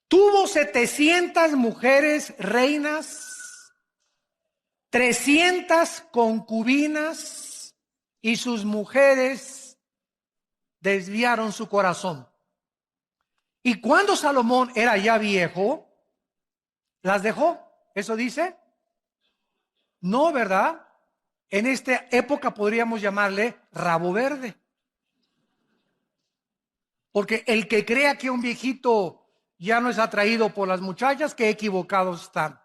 Tuvo 700 mujeres reinas, 300 concubinas, y sus mujeres desviaron su corazón. Y cuando Salomón era ya viejo, ¿las dejó? ¿Eso dice? No, ¿verdad? En esta época podríamos llamarle rabo verde. Porque el que crea que un viejito ya no es atraído por las muchachas, qué equivocados están.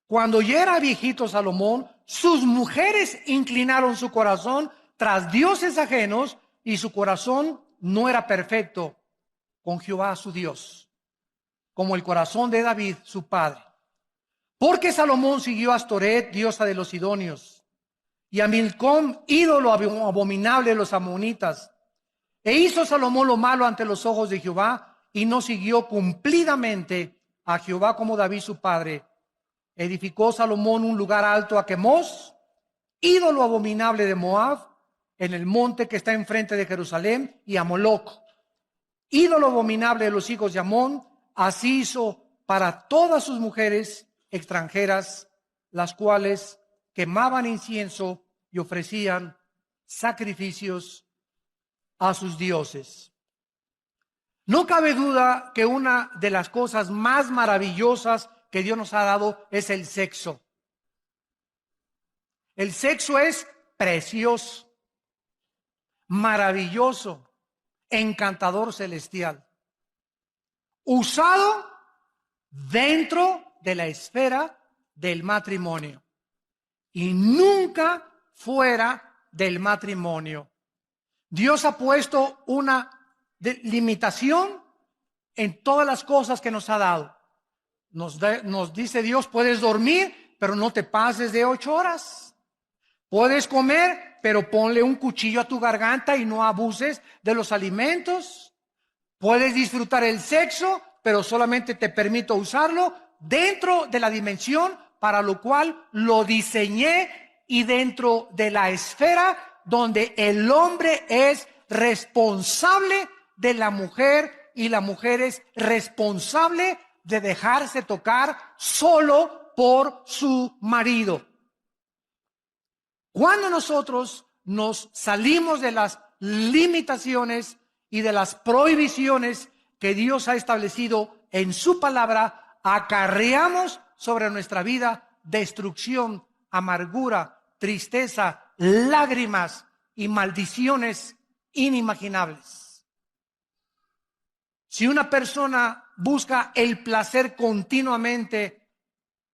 Cuando ya era viejito Salomón, sus mujeres inclinaron su corazón tras dioses ajenos y su corazón no era perfecto con Jehová su Dios, como el corazón de David su padre. Porque Salomón siguió a Astoret, diosa de los sidonios, y a Milcom, ídolo abominable de los amonitas. E hizo Salomón lo malo ante los ojos de Jehová y no siguió cumplidamente a Jehová como David su padre. Edificó Salomón un lugar alto a Quemos, ídolo abominable de Moab, en el monte que está enfrente de Jerusalén, y a Moloc, ídolo abominable de los hijos de Amón. Así hizo para todas sus mujeres extranjeras, las cuales quemaban incienso y ofrecían sacrificios a sus dioses. No cabe duda que una de las cosas más maravillosas que Dios nos ha dado es el sexo. El sexo es precioso, maravilloso, encantador, celestial, usado dentro de la esfera del matrimonio y nunca fuera del matrimonio. Dios ha puesto una limitación en todas las cosas que nos ha dado. Nos dice Dios, puedes dormir, pero no te pases de 8 horas. Puedes comer, pero ponle un cuchillo a tu garganta y no abuses de los alimentos. Puedes disfrutar el sexo, pero solamente te permito usarlo dentro de la dimensión para lo cual lo diseñé y dentro de la esfera donde el hombre es responsable de la mujer y la mujer es responsable de dejarse tocar solo por su marido. Cuando nosotros nos salimos de las limitaciones y de las prohibiciones que Dios ha establecido en su palabra, acarreamos sobre nuestra vida destrucción, amargura, tristeza, lágrimas y maldiciones inimaginables. Si una persona busca el placer continuamente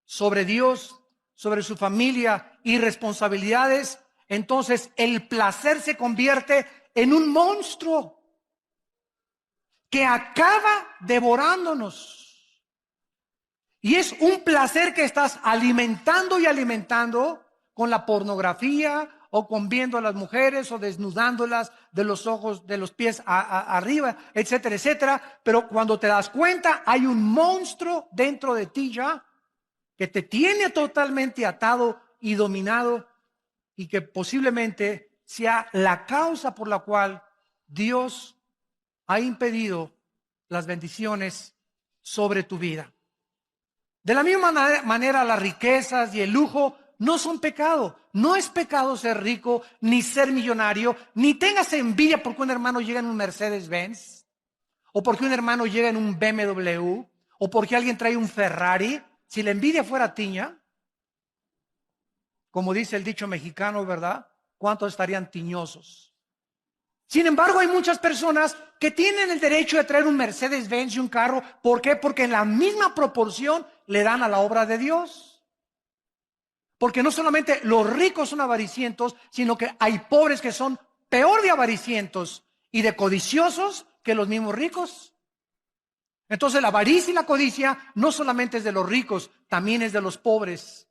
sobre Dios, sobre su familia y responsabilidades, entonces el placer se convierte en un monstruo que acaba devorándonos. Y es un placer que estás alimentando y alimentando con la pornografía o con viendo a las mujeres o desnudándolas de los ojos, de los pies arriba, etcétera, etcétera. Pero cuando te das cuenta, hay un monstruo dentro de ti ya que te tiene totalmente atado y dominado y que posiblemente sea la causa por la cual Dios ha impedido las bendiciones sobre tu vida. De la misma manera, las riquezas y el lujo no son pecado. No es pecado ser rico, ni ser millonario, ni tengas envidia porque un hermano llega en un Mercedes-Benz, o porque un hermano llega en un BMW, o porque alguien trae un Ferrari. Si la envidia fuera tiña, como dice el dicho mexicano, ¿verdad? ¿Cuántos estarían tiñosos? Sin embargo, hay muchas personas que tienen el derecho de traer un Mercedes-Benz y un carro. ¿Por qué? Porque en la misma proporción le dan a la obra de Dios. Porque no solamente los ricos son avaricientos, sino que hay pobres que son peor de avaricientos y de codiciosos que los mismos ricos. Entonces la avaricia y la codicia no solamente es de los ricos, también es de los pobres.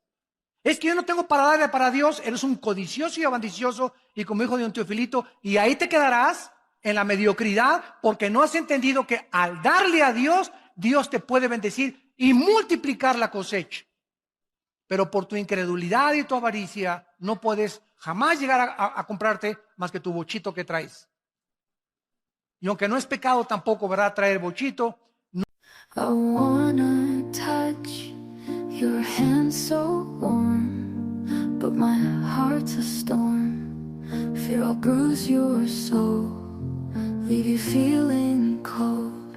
Es que yo no tengo para darle para Dios, eres un codicioso y ambicioso, y como dijo don Teofilito, y ahí te quedarás en la mediocridad porque no has entendido que al darle a Dios, Dios te puede bendecir y multiplicar la cosecha. Pero por tu incredulidad y tu avaricia no puedes jamás llegar a comprarte más que tu bochito que traes. Y aunque no es pecado tampoco, ¿verdad?, traer bochito. I wanna touch your hand so warm, but my heart's a storm. Fear I'll bruise your soul, leave you feeling cold.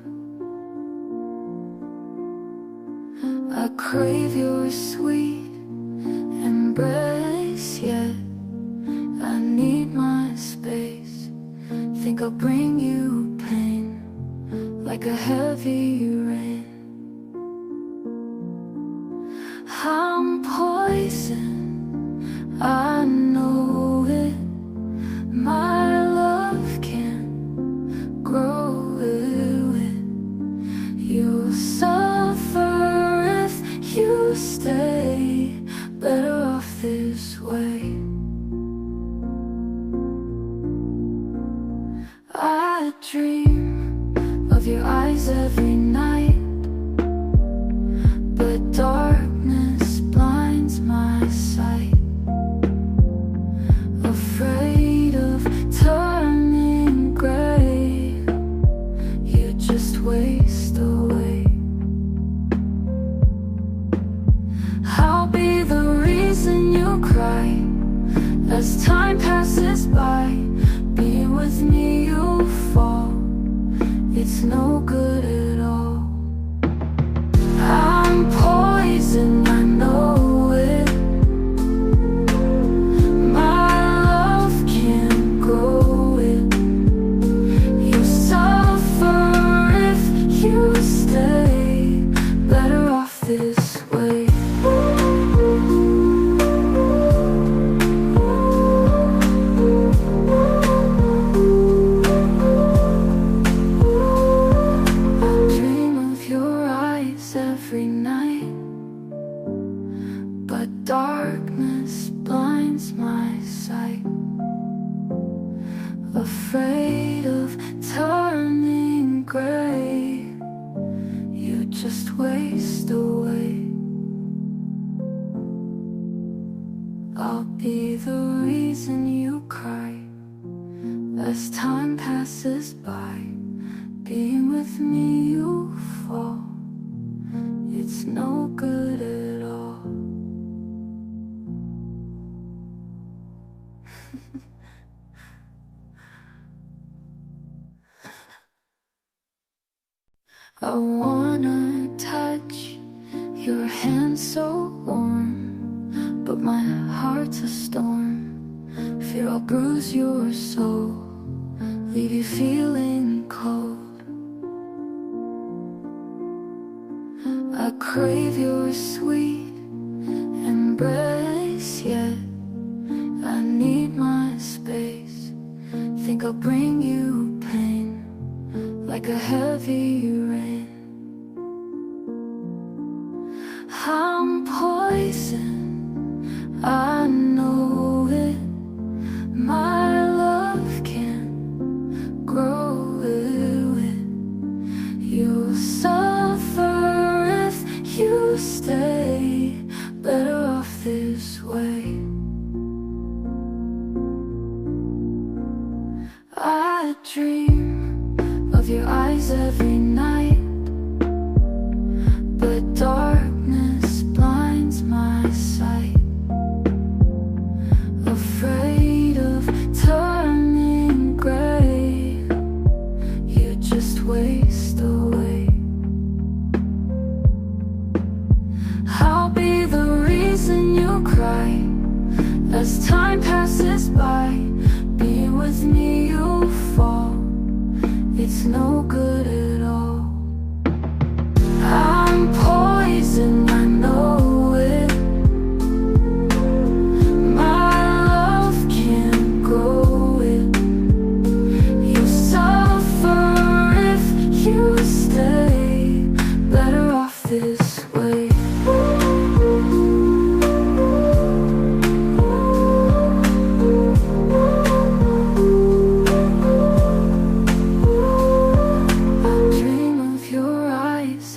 I crave your sweet embrace, yet I need my space. Think I'll bring you pain, like a heavy rain. I'm poison, I know it. My love can't grow with. You'll suffer if you stay, better off this way. I dream of your eyes every night, but darkness blinds my sight. Afraid of turning gray, you just waste away. I'll be the reason you cry as time passes by. Being with me you fall, it's no good at all. I'm poison, I know it. My love can't grow it. You suffer if you stay, better off this way. Every night, but darkness blinds my sight. Afraid of turning gray, you just waste away. I'll be the reason you cry as time passes by. Being with me you fall, it's no good at all. I wanna touch your hand so warm, but my heart's a storm. Fear I'll bruise your soul, leave you feeling cold. I crave your sweet embrace, yet I need my space. Think I'll bring you pain, like a heavy rain. I'm poison, I know it. My love can't grow with. You'll suffer if you stay, better off this way. I dream of your eyes every night, but darkness blinds my sight. Afraid of turning gray, you just waste away. I'll be the reason you cry as time passes by. Being with me you fall, it's no good at all. I'm poison, I know it. My love can't grow it. You suffer if you stay, better off this way.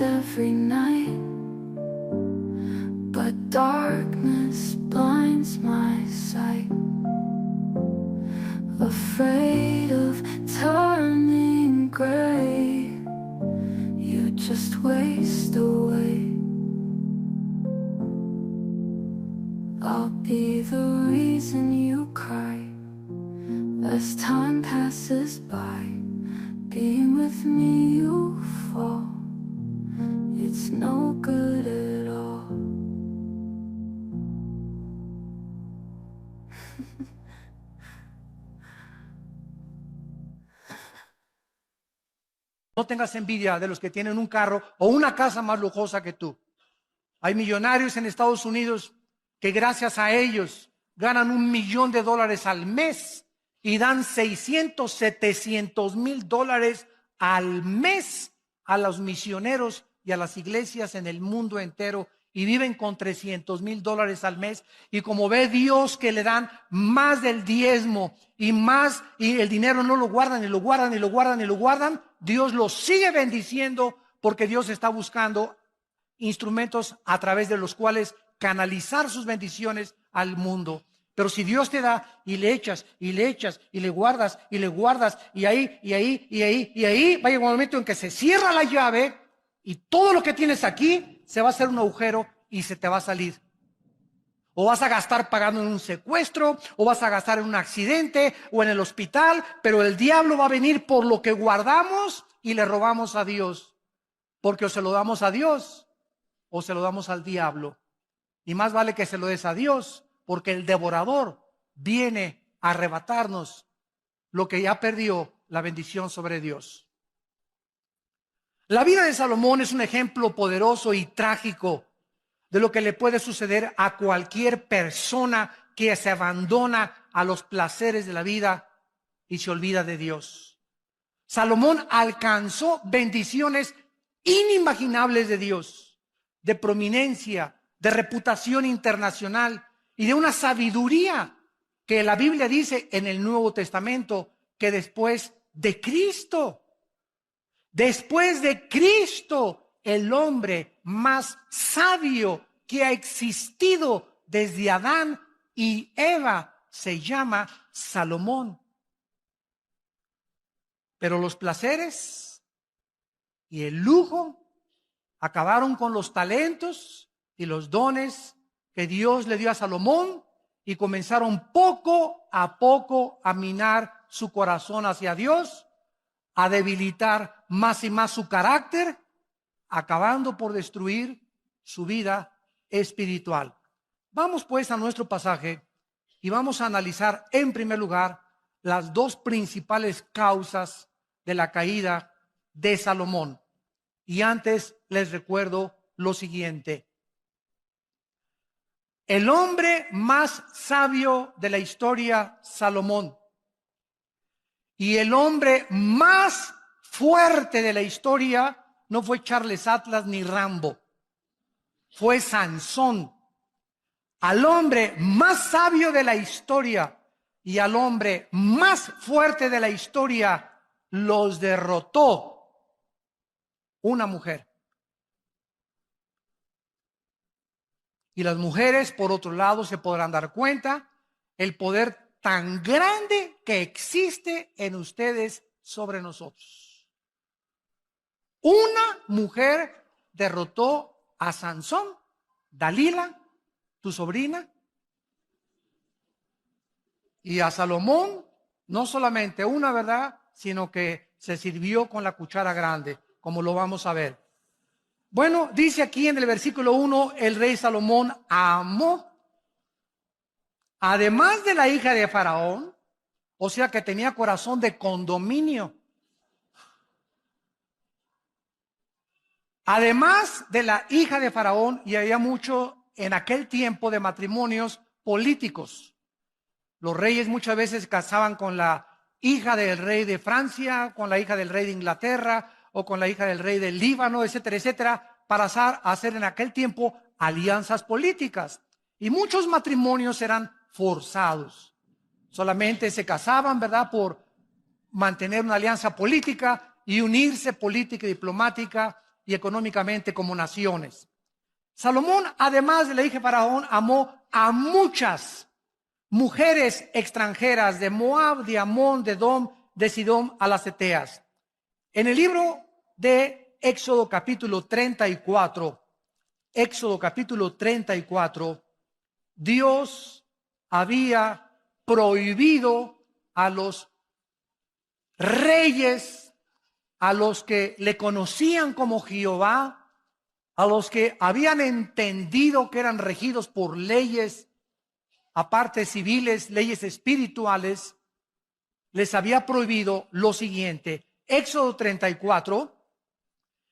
Every night, but darkness blinds my sight. Afraid of turning gray, you just just waste away. I'll be the reason you cry as time passes by. Being with me you fall. It's no good at all. No tengas envidia de los que tienen un carro o una casa más lujosa que tú. Hay millonarios en Estados Unidos que gracias a ellos ganan $1,000,000 al mes y dan 600, 700 mil dólares al mes a los misioneros y a las iglesias en el mundo entero, y viven con 300,000 dólares al mes. Y como ve Dios que le dan más del diezmo y más, y el dinero no lo guardan y lo guardan y lo guardan y lo guardan, Dios los sigue bendiciendo, porque Dios está buscando instrumentos a través de los cuales canalizar sus bendiciones al mundo. Pero si Dios te da y le echas y le echas y le guardas y le guardas, y ahí y ahí y ahí y ahí, va a llegar un momento en que se cierra la llave y todo lo que tienes aquí se va a hacer un agujero y se te va a salir. O vas a gastar pagando en un secuestro, o vas a gastar en un accidente o en el hospital, pero el diablo va a venir por lo que guardamos y le robamos a Dios. Porque o se lo damos a Dios o se lo damos al diablo. Y más vale que se lo des a Dios, porque el devorador viene a arrebatarnos lo que ya perdió, la bendición sobre Dios. La vida de Salomón es un ejemplo poderoso y trágico de lo que le puede suceder a cualquier persona que se abandona a los placeres de la vida y se olvida de Dios. Salomón alcanzó bendiciones inimaginables de Dios, de prominencia, de reputación internacional y de una sabiduría que la Biblia dice en el Nuevo Testamento que después de Cristo, el hombre más sabio que ha existido desde Adán y Eva se llama Salomón. Pero los placeres y el lujo acabaron con los talentos y los dones que Dios le dio a Salomón, y comenzaron poco a minar su corazón hacia Dios, a debilitar más y más su carácter, acabando por destruir su vida espiritual. Vamos pues a nuestro pasaje y vamos a analizar en primer lugar las dos principales causas de la caída de Salomón. Y antes les recuerdo lo siguiente. El hombre más sabio de la historia, Salomón, y el hombre más fuerte de la historia no fue Charles Atlas ni Rambo, fue Sansón. Al hombre más sabio de la historia y al hombre más fuerte de la historia los derrotó una mujer. Y las mujeres, por otro lado, se podrán dar cuenta el poder tan grande que existe en ustedes sobre nosotros. Una mujer derrotó a Sansón, Dalila, tu sobrina, y a Salomón, no solamente una, ¿verdad?, sino que se sirvió con la cuchara grande, como lo vamos a ver. Bueno, dice aquí en el versículo 1, el rey Salomón amó, además de la hija de Faraón, o sea que tenía corazón de condominio. Además de la hija de Faraón, y había mucho en aquel tiempo de matrimonios políticos. Los reyes muchas veces casaban con la hija del rey de Francia, con la hija del rey de Inglaterra, o con la hija del rey del Líbano, etcétera, etcétera, para hacer en aquel tiempo alianzas políticas. Y muchos matrimonios eran forzados. Solamente se casaban, ¿verdad?, por mantener una alianza política y unirse política y diplomática y económicamente como naciones. Salomón, además de la hija de Faraón, amó a muchas mujeres extranjeras de Moab, de Amón, de Edom, de Sidón, a las Eteas. En el libro de Éxodo capítulo 34, Éxodo capítulo 34, Dios había prohibido a los reyes, a los que le conocían como Jehová, a los que habían entendido que eran regidos por leyes, aparte civiles, leyes espirituales, les había prohibido lo siguiente. Éxodo 34,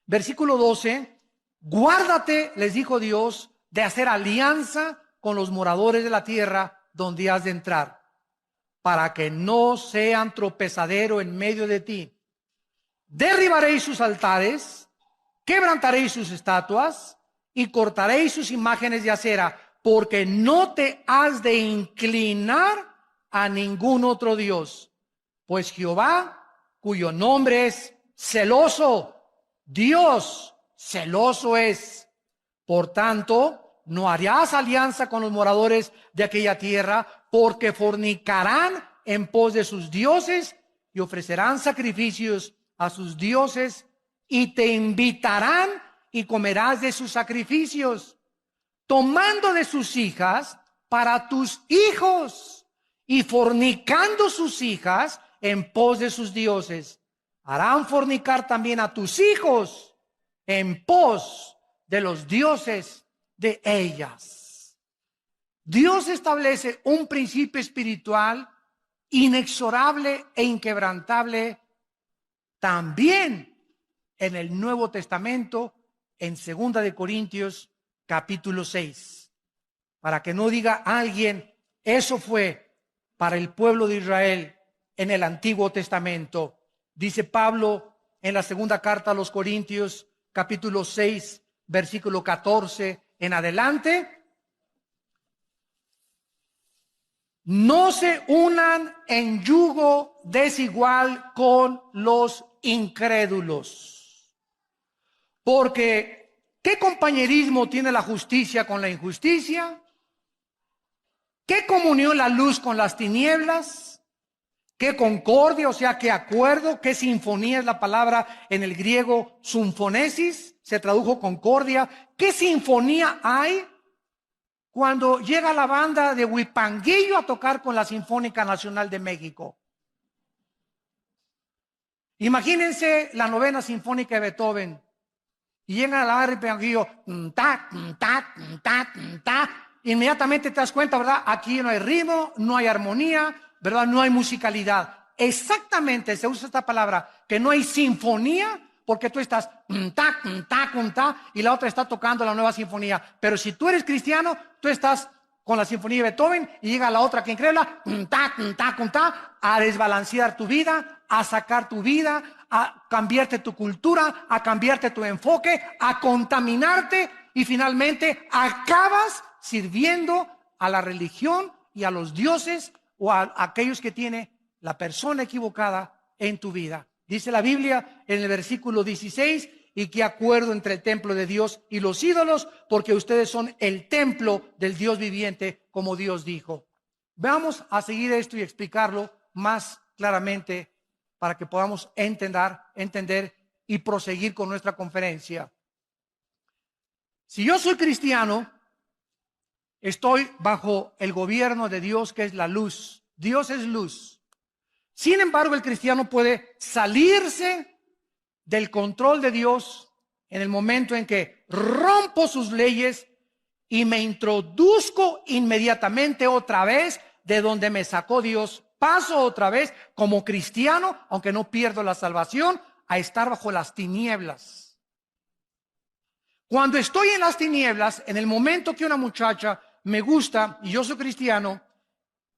versículo 12, guárdate, les dijo Dios, de hacer alianza con los moradores de la tierra donde has de entrar, para que no sean tropezadero en medio de ti. Derribaréis sus altares, quebrantaréis sus estatuas y cortaréis sus imágenes de acera, porque no te has de inclinar a ningún otro Dios, pues Jehová, cuyo nombre es celoso, Dios celoso es. Por tanto, no harás alianza con los moradores de aquella tierra, porque fornicarán en pos de sus dioses y ofrecerán sacrificios a sus dioses, y te invitarán y comerás de sus sacrificios, tomando de sus hijas para tus hijos y fornicando sus hijas en pos de sus dioses. Harán fornicar también a tus hijos en pos de los dioses de ellas. Dios establece un principio espiritual inexorable e inquebrantable también en el Nuevo Testamento, en 2 de Corintios capítulo 6. Para que no diga alguien, eso fue para el pueblo de Israel en el Antiguo Testamento. Dice Pablo en la segunda carta a los Corintios capítulo 6, versículo 14 en adelante. No se unan en yugo desigual con los incrédulos. Porque, ¿qué compañerismo tiene la justicia con la injusticia? ¿Qué comunión la luz con las tinieblas? ¿Qué concordia, o sea, qué acuerdo? ¿Qué sinfonía es la palabra en el griego sinfonesis? Se tradujo concordia. ¿Qué sinfonía hay cuando llega la banda de Huipanguillo a tocar con la Sinfónica Nacional de México? Imagínense la novena sinfónica de Beethoven y llegan a la banda de Huipanguillo, inmediatamente te das cuenta, ¿verdad? Aquí no hay ritmo, no hay armonía, ¿verdad? No hay musicalidad. Exactamente se usa esta palabra, que no hay sinfonía, porque tú estás y la otra está tocando la nueva sinfonía. Pero si tú eres cristiano, tú estás con la sinfonía de Beethoven y llega la otra que increíble, a desbalancear tu vida, a sacar tu vida, a cambiarte tu cultura, a cambiarte tu enfoque, a contaminarte y finalmente acabas sirviendo a la religión y a los dioses o a aquellos que tiene la persona equivocada en tu vida. Dice la Biblia en el versículo 16, y qué acuerdo entre el templo de Dios y los ídolos, porque ustedes son el templo del Dios viviente, como Dios dijo. Vamos a seguir esto y explicarlo más claramente para que podamos entender y proseguir con nuestra conferencia. Si yo soy cristiano, estoy bajo el gobierno de Dios, que es la luz. Dios es luz. Sin embargo, el cristiano puede salirse del control de Dios en el momento en que rompo sus leyes y me introduzco inmediatamente otra vez de donde me sacó Dios. Paso otra vez como cristiano, aunque no pierdo la salvación, a estar bajo las tinieblas. Cuando estoy en las tinieblas, en el momento que una muchacha me gusta y yo soy cristiano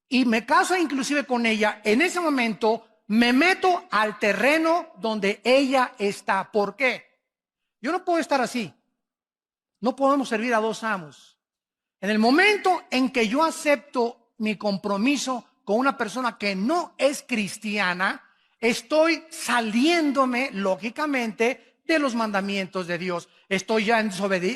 y me caso inclusive con ella, en ese momento me meto al terreno donde ella está. ¿Por qué? Yo no puedo estar así. No podemos servir a dos amos. En el momento en que yo acepto mi compromiso con una persona que no es cristiana, estoy saliéndome, lógicamente, de los mandamientos de Dios. Estoy ya en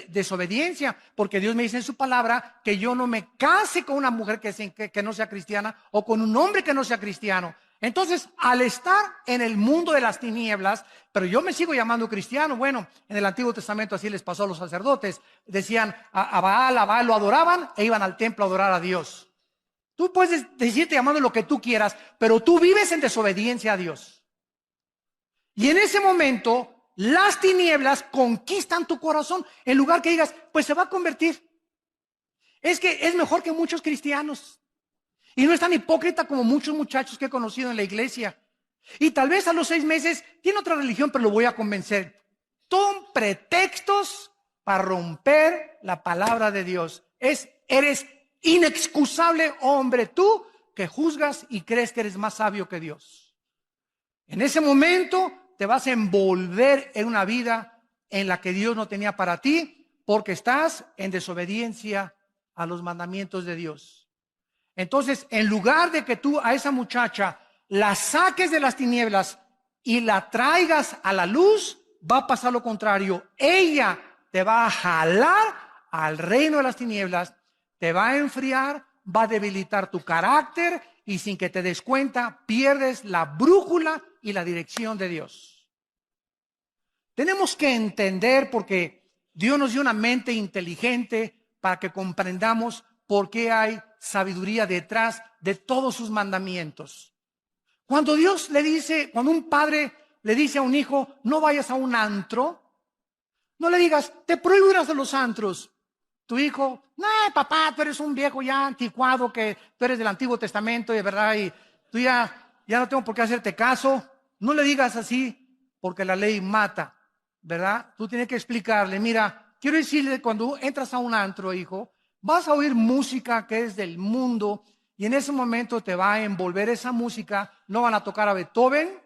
desobediencia, porque Dios me dice en su palabra que yo no me case con una mujer que no sea cristiana o con un hombre que no sea cristiano. Entonces, al estar en el mundo de las tinieblas, pero yo me sigo llamando cristiano, bueno, en el Antiguo Testamento así les pasó a los sacerdotes, decían a Baal lo adoraban e iban al templo a adorar a Dios. Tú puedes decirte llamando lo que tú quieras, pero tú vives en desobediencia a Dios. Y en ese momento, las tinieblas conquistan tu corazón, en lugar que digas, pues se va a convertir. Es que es mejor que muchos cristianos. Y no es tan hipócrita como muchos muchachos que he conocido en la iglesia. Y tal vez a los 6 meses tiene otra religión, pero lo voy a convencer. Son pretextos para romper la palabra de Dios. Eres inexcusable, hombre, tú que juzgas y crees que eres más sabio que Dios. En ese momento te vas a envolver en una vida en la que Dios no tenía para ti, porque estás en desobediencia a los mandamientos de Dios. Entonces, en lugar de que tú a esa muchacha la saques de las tinieblas y la traigas a la luz, va a pasar lo contrario. Ella te va a jalar al reino de las tinieblas, te va a enfriar, va a debilitar tu carácter y sin que te des cuenta, pierdes la brújula y la dirección de Dios. Tenemos que entender, porque Dios nos dio una mente inteligente para que comprendamos por qué hay sabiduría detrás de todos sus mandamientos. Cuando Dios le dice, cuando un padre le dice a un hijo, no vayas a un antro, no le digas, te prohíbo ir a los antros. Tu hijo, no, papá, tú eres un viejo ya anticuado, que tú eres del Antiguo Testamento, de verdad, y tú ya no tengo por qué hacerte caso. No le digas así, porque la ley mata, ¿verdad? Tú tienes que explicarle, mira, quiero decirle, cuando entras a un antro, hijo, vas a oír música que es del mundo y en ese momento te va a envolver esa música. No van a tocar a Beethoven,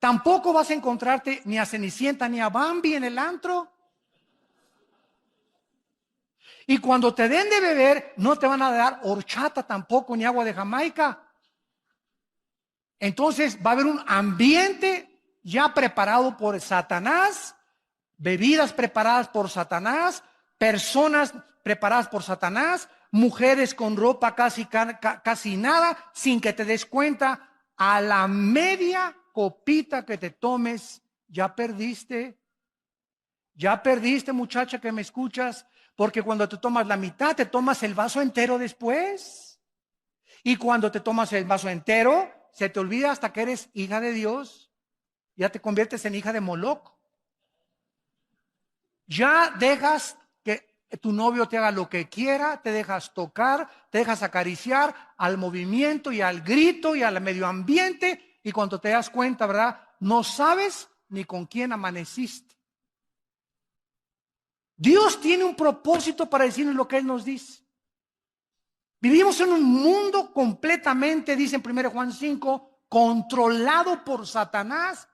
tampoco vas a encontrarte ni a Cenicienta ni a Bambi en el antro. Y cuando te den de beber, no te van a dar horchata tampoco ni agua de Jamaica. Entonces va a haber un ambiente ya preparado por Satanás, bebidas preparadas por Satanás, personas preparadas por Satanás, mujeres con ropa casi nada, sin que te des cuenta. A la media copita que te tomes, ya perdiste. Ya perdiste, muchacha que me escuchas, porque cuando te tomas la mitad, te tomas el vaso entero después. Y cuando te tomas el vaso entero, se te olvida hasta que eres hija de Dios. Ya te conviertes en hija de Moloch. Ya dejas que tu novio te haga lo que quiera, te dejas tocar, te dejas acariciar al movimiento y al grito y al medio ambiente. Y cuando te das cuenta, ¿verdad? No sabes ni con quién amaneciste. Dios tiene un propósito para decirnos lo que Él nos dice. Vivimos en un mundo completamente, dice en 1 Juan 5, controlado por Satanás.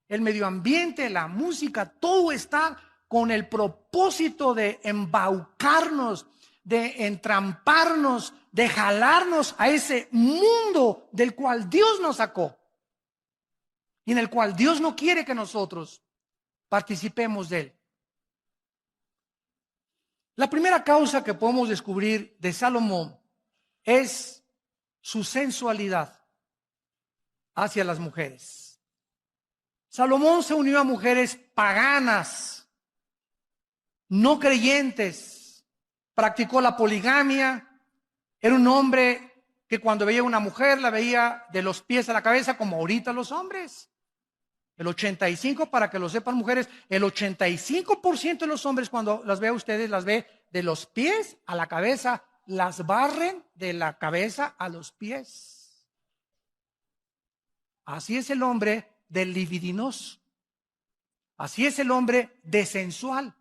El medio ambiente, la música, todo está con el propósito de embaucarnos, de entramparnos, de jalarnos a ese mundo del cual Dios nos sacó y en el cual Dios no quiere que nosotros participemos de él. La primera causa que podemos descubrir de Salomón es su sensualidad hacia las mujeres. Salomón se unió a mujeres paganas, no creyentes, practicó la poligamia, era un hombre que cuando veía una mujer la veía de los pies a la cabeza como ahorita los hombres. El 85%, para que lo sepan mujeres, el 85% de los hombres cuando las ve a ustedes, las ve de los pies a la cabeza, las barren de la cabeza a los pies. Así es el hombre del libidinoso. Así es el hombre desensual.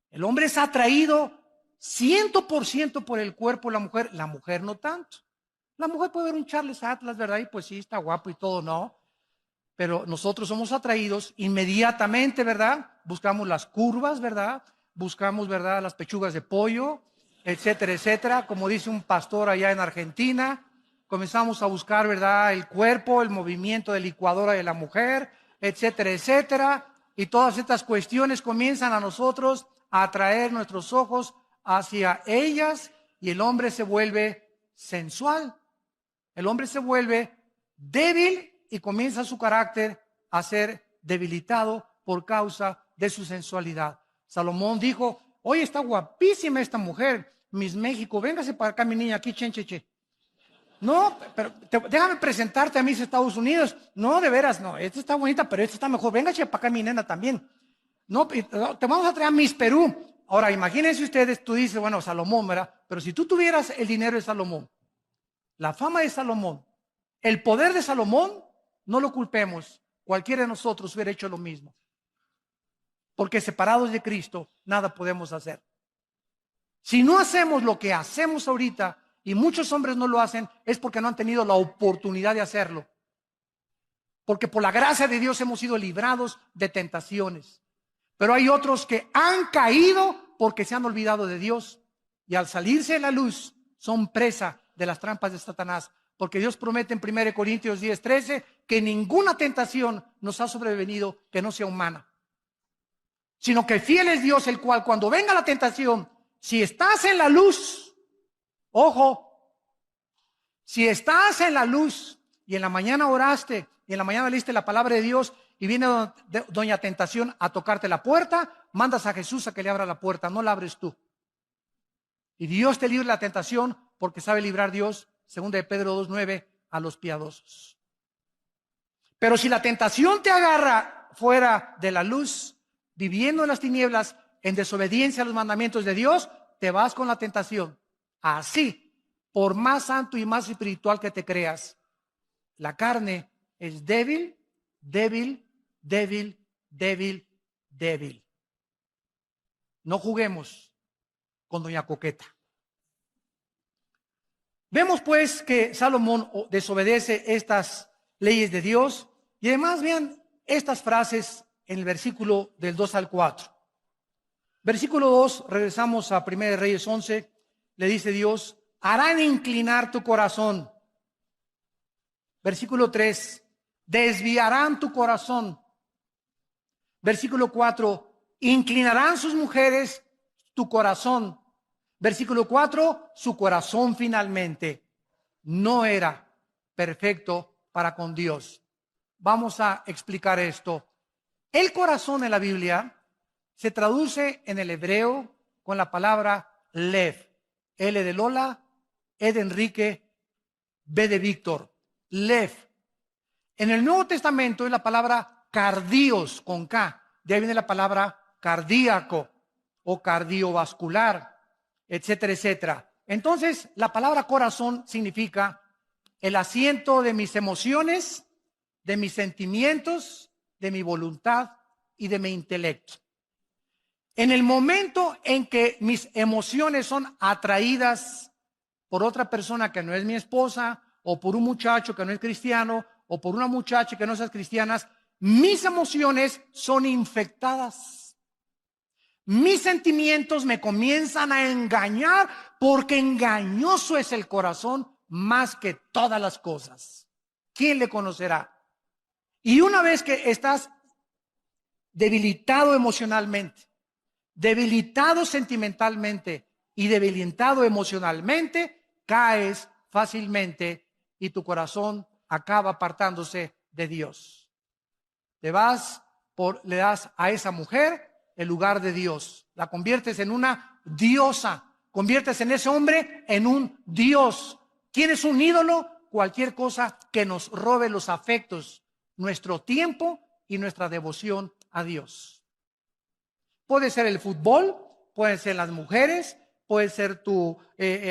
El hombre es atraído 100% por el cuerpo de la mujer no tanto. La mujer puede ver un Charles Atlas, ¿verdad? Y pues sí, está guapo y todo, ¿no? Pero nosotros somos atraídos inmediatamente, ¿verdad? Buscamos las curvas, ¿verdad? Buscamos, ¿verdad? Las pechugas de pollo, etcétera, etcétera. Como dice un pastor allá en Argentina, comenzamos a buscar, ¿verdad? El cuerpo, el movimiento de licuadora de la mujer, etcétera, etcétera. Y todas estas cuestiones comienzan a nosotros a atraer nuestros ojos hacia ellas y el hombre se vuelve sensual. El hombre se vuelve débil y comienza su carácter a ser debilitado por causa de su sensualidad. Salomón dijo, hoy está guapísima esta mujer, Miss México, véngase para acá mi niña, aquí, che. No, pero déjame presentarte a Miss Estados Unidos. No, de veras, no, esta está bonita, pero esta está mejor. Véngase para acá mi nena también. No, te vamos a traer a Miss Perú. Ahora, imagínense ustedes, tú dices, bueno, Salomón, ¿verdad? Pero si tú tuvieras el dinero de Salomón, la fama de Salomón, el poder de Salomón, no lo culpemos. Cualquiera de nosotros hubiera hecho lo mismo. Porque separados de Cristo, nada podemos hacer. Si no hacemos lo que hacemos ahorita, y muchos hombres no lo hacen, es porque no han tenido la oportunidad de hacerlo. Porque por la gracia de Dios hemos sido librados de tentaciones. Pero hay otros que han caído porque se han olvidado de Dios. Y al salirse de la luz, son presa de las trampas de Satanás. Porque Dios promete en 1 Corintios 10:13 que ninguna tentación nos ha sobrevenido que no sea humana. Sino que fiel es Dios, el cual cuando venga la tentación, si estás en la luz, ojo, si estás en la luz y en la mañana oraste y en la mañana leíste la palabra de Dios y viene doña tentación a tocarte la puerta, mandas a Jesús a que le abra la puerta, no la abres tú. Y Dios te libre la tentación porque sabe librar Dios, 2 de Pedro 2:9, a los piadosos. Pero si la tentación te agarra fuera de la luz, viviendo en las tinieblas, en desobediencia a los mandamientos de Dios, te vas con la tentación. Así, por más santo y más espiritual que te creas, la carne es débil. No juguemos con doña Coqueta. Vemos pues que Salomón desobedece estas leyes de Dios y además vean estas frases en el versículo del 2 al 4. Versículo 2, regresamos a 1 Reyes 11, le dice Dios, harán inclinar tu corazón. Versículo 3, desviarán tu corazón. Versículo 4, inclinarán sus mujeres tu corazón. Versículo 4, su corazón finalmente no era perfecto para con Dios. Vamos a explicar esto. El corazón en la Biblia se traduce en el hebreo con la palabra lev. L de Lola, E de Enrique, B de Víctor. Lev. En el Nuevo Testamento es la palabra cardios con K. De ahí viene la palabra cardíaco o cardiovascular, etcétera, etcétera. Entonces, la palabra corazón significa el asiento de mis emociones, de mis sentimientos, de mi voluntad y de mi intelecto. En el momento en que mis emociones son atraídas por otra persona que no es mi esposa, o por un muchacho que no es cristiano, o por una muchacha que no es cristiana, mis emociones son infectadas. Mis sentimientos me comienzan a engañar porque engañoso es el corazón más que todas las cosas. ¿Quién le conocerá? Y una vez que estás debilitado emocionalmente, debilitado sentimentalmente y debilitado emocionalmente, caes fácilmente y tu corazón acaba apartándose de Dios. Le das a esa mujer el lugar de Dios, la conviertes en una diosa, conviertes en ese hombre en un dios. ¿Quién es un ídolo? Cualquier cosa que nos robe los afectos, nuestro tiempo y nuestra devoción a Dios. Puede ser el fútbol, pueden ser las mujeres, puede ser tu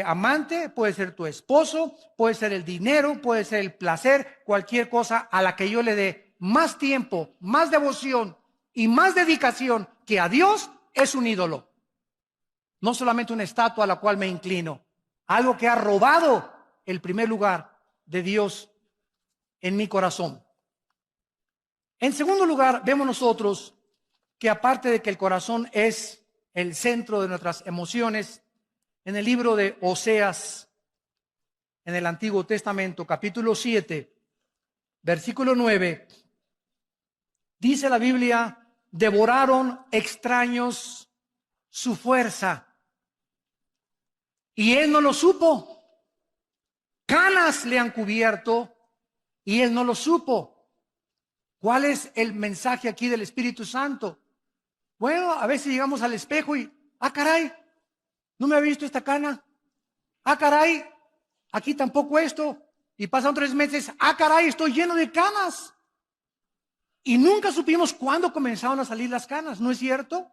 amante, puede ser tu esposo, puede ser el dinero, puede ser el placer, cualquier cosa a la que yo le dé más tiempo, más devoción y más dedicación que a Dios es un ídolo. No solamente una estatua a la cual me inclino, algo que ha robado el primer lugar de Dios en mi corazón. En segundo lugar, vemos nosotros que aparte de que el corazón es el centro de nuestras emociones, en el libro de Oseas, en el Antiguo Testamento, capítulo 7, versículo 9, dice la Biblia, devoraron extraños su fuerza y él no lo supo. Canas le han cubierto y él no lo supo. ¿Cuál es el mensaje aquí del Espíritu Santo? Bueno, a veces llegamos al espejo y, caray, no me había visto esta cana. Caray, aquí tampoco esto. Y pasan 3 meses, caray, estoy lleno de canas. Y nunca supimos cuándo comenzaron a salir las canas, ¿no es cierto?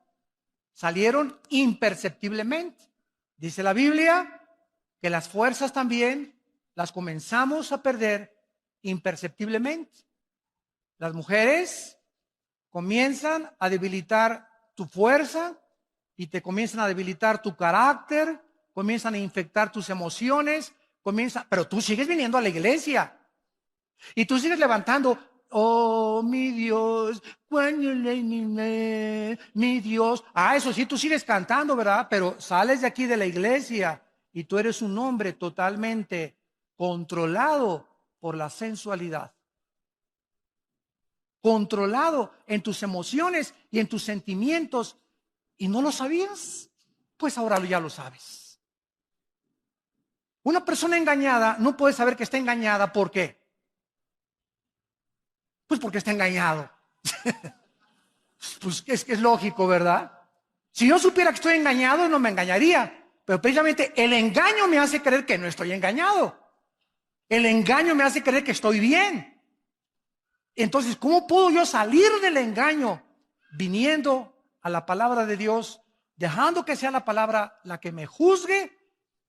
Salieron imperceptiblemente. Dice la Biblia que las fuerzas también las comenzamos a perder imperceptiblemente. Las mujeres comienzan a debilitar tu fuerza y te comienzan a debilitar tu carácter, comienzan a infectar tus emociones, pero tú sigues viniendo a la iglesia y tú sigues levantando, oh mi Dios, mi Dios. Eso sí, tú sigues cantando, ¿verdad? Pero sales de aquí de la iglesia y tú eres un hombre totalmente controlado por la sensualidad, controlado en tus emociones y en tus sentimientos, y no lo sabías, pues ahora ya lo sabes. Una persona engañada no puede saber que está engañada. ¿Por qué? Pues porque está engañado. Pues es que es lógico, ¿verdad? Si yo supiera que estoy engañado, no me engañaría. Pero precisamente el engaño me hace creer que no estoy engañado. El engaño me hace creer que estoy bien. Entonces, ¿cómo puedo yo salir del engaño? Viniendo a la palabra de Dios, dejando que sea la palabra la que me juzgue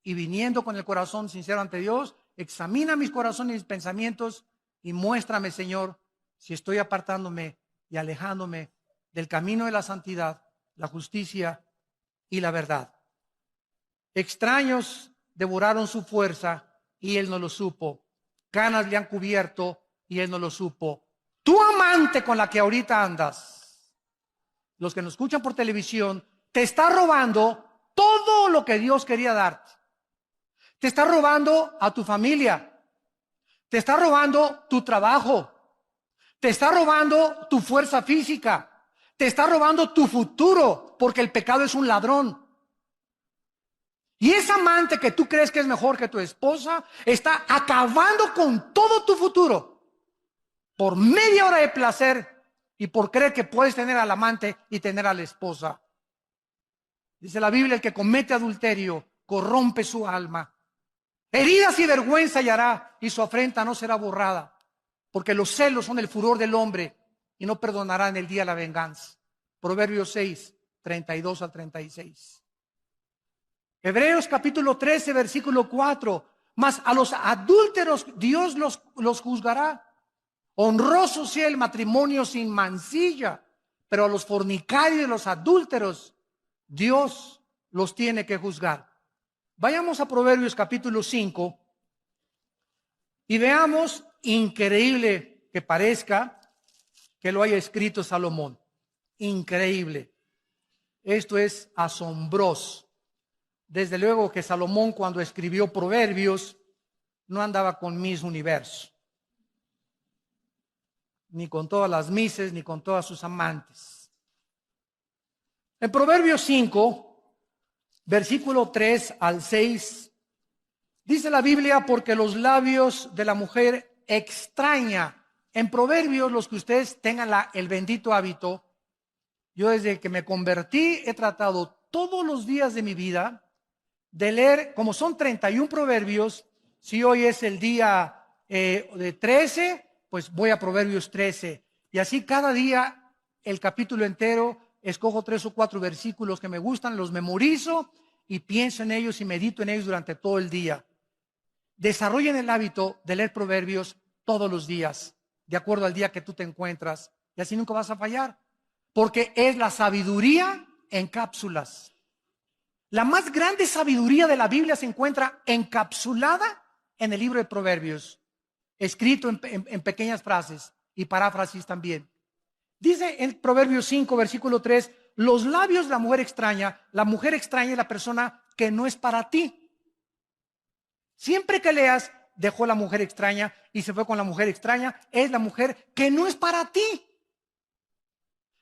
y viniendo con el corazón sincero ante Dios. Examina mis corazones y mis pensamientos y muéstrame, Señor, si estoy apartándome y alejándome del camino de la santidad, la justicia y la verdad. Extraños devoraron su fuerza y él no lo supo. Canas le han cubierto y él no lo supo. Tu amante con la que ahorita andas, los que nos escuchan por televisión, te está robando todo lo que Dios quería darte. Te está robando a tu familia. Te está robando tu trabajo. Te está robando tu fuerza física. Te está robando tu futuro, porque el pecado es un ladrón. Y esa amante que tú crees que es mejor que tu esposa, está acabando con todo tu futuro por media hora de placer y por creer que puedes tener al amante y tener a la esposa. Dice la Biblia, el que comete adulterio corrompe su alma. Heridas y vergüenza hallará, y su afrenta no será borrada, porque los celos son el furor del hombre y no perdonará en el día la venganza. Proverbios 6, 32 al 36. Hebreos capítulo 13, versículo 4. Mas a los adúlteros Dios los juzgará. Honroso sea el matrimonio sin mancilla, pero a los fornicarios y los adúlteros Dios los tiene que juzgar. Vayamos a Proverbios capítulo 5 y veamos, increíble que parezca, que lo haya escrito Salomón. Increíble. Esto es asombroso. Desde luego que Salomón, cuando escribió Proverbios, no andaba con Miss Universo, ni con todas las mises, ni con todas sus amantes. En Proverbios 5, versículo 3 al 6, dice la Biblia, porque los labios de la mujer extraña. En Proverbios, los que ustedes tengan el bendito hábito, yo desde que me convertí he tratado todos los días de mi vida de leer, como son 31 proverbios, si hoy es el día de 13, pues voy a Proverbios 13. Y así cada día el capítulo entero, escojo 3 o 4 versículos que me gustan, los memorizo y pienso en ellos y medito en ellos durante todo el día. Desarrollen el hábito de leer proverbios todos los días, de acuerdo al día que tú te encuentras, y así nunca vas a fallar, porque es la sabiduría en cápsulas. La más grande sabiduría de la Biblia se encuentra encapsulada en el libro de Proverbios, escrito en pequeñas frases y paráfrasis también. Dice en Proverbios 5, versículo 3, los labios de la mujer extraña es la persona que no es para ti. Siempre que leas, dejó la mujer extraña y se fue con la mujer extraña, es la mujer que no es para ti.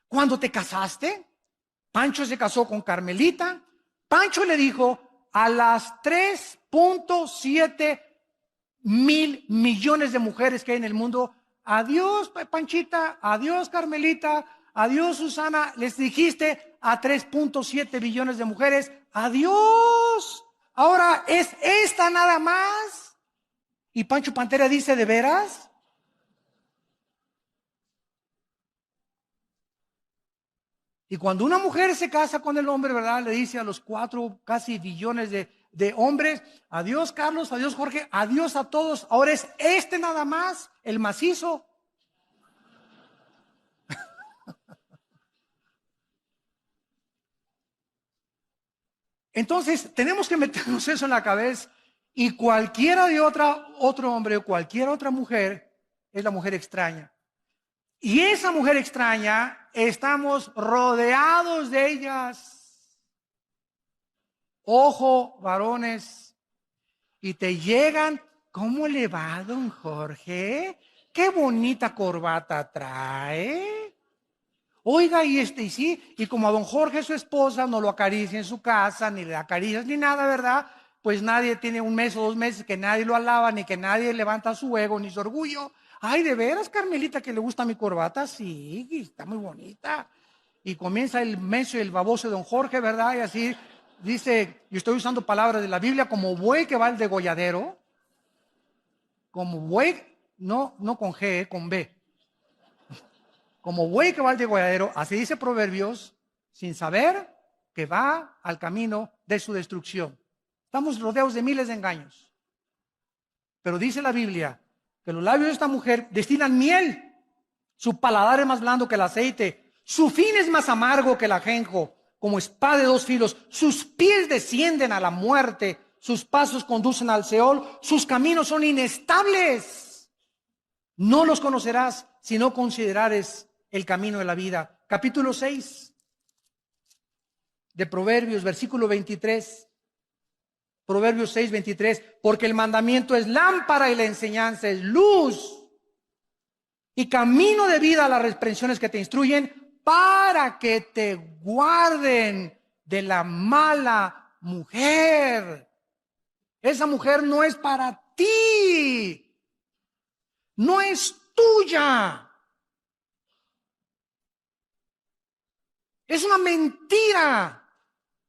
Cuando te casaste, Pancho se casó con Carmelita. Pancho le dijo, a las 3.7 1,000,000,000 de mujeres que hay en el mundo. Adiós, Panchita, adiós, Carmelita, adiós, Susana. Les dijiste a 3.7 billones de mujeres, adiós. Ahora es esta nada más. Y Pancho Pantera dice, ¿de veras? Y cuando una mujer se casa con el hombre, ¿verdad? Le dice a los 4 casi billones de hombres, adiós Carlos, adiós Jorge, adiós a todos. Ahora es este nada más, el macizo. Entonces, tenemos que meternos eso en la cabeza. Y cualquiera de otro hombre o cualquier otra mujer es la mujer extraña. Y esa mujer extraña, estamos rodeados de ellas. Ojo, varones, y te llegan, ¿cómo le va, don Jorge? Qué bonita corbata trae. Oiga, y sí, y como a don Jorge, su esposa, no lo acaricia en su casa, ni le acaricias ni nada, ¿verdad? Pues nadie tiene 1 mes o 2 meses que nadie lo alaba, ni que nadie levanta su ego, ni su orgullo. Ay, ¿de veras, Carmelita, que le gusta mi corbata? Sí, está muy bonita. Y comienza el menso y el baboso de don Jorge, ¿verdad? Y así dice, yo estoy usando palabras de la Biblia, como buey que va al degolladero, como buey, no con G, con B. Como buey que va al degolladero, así dice Proverbios, sin saber que va al camino de su destrucción. Estamos rodeados de miles de engaños. Pero dice la Biblia que los labios de esta mujer destilan miel. Su paladar es más blando que el aceite. Su fin es más amargo que el ajenjo, como espada de 2 filos. Sus pies descienden a la muerte. Sus pasos conducen al Seol. Sus caminos son inestables. No los conocerás si no considerares el camino de la vida. Capítulo 6 de Proverbios, versículo 23. Proverbios 6, 23. Porque el mandamiento es lámpara y la enseñanza es luz. Y camino de vida a las reprensiones que te instruyen, para que te guarden de la mala mujer. Esa mujer no es para ti. No es tuya. Es una mentira.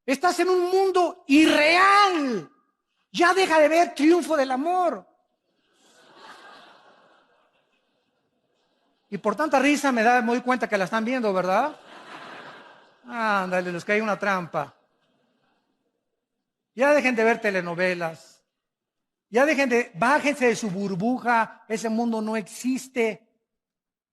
Estás en un mundo irreal. Ya deja de ver Triunfo del Amor. Y por tanta risa me doy cuenta que la están viendo, ¿verdad? Ándale, les cae una trampa. Ya dejen de ver telenovelas. Ya bájense de su burbuja. Ese mundo no existe.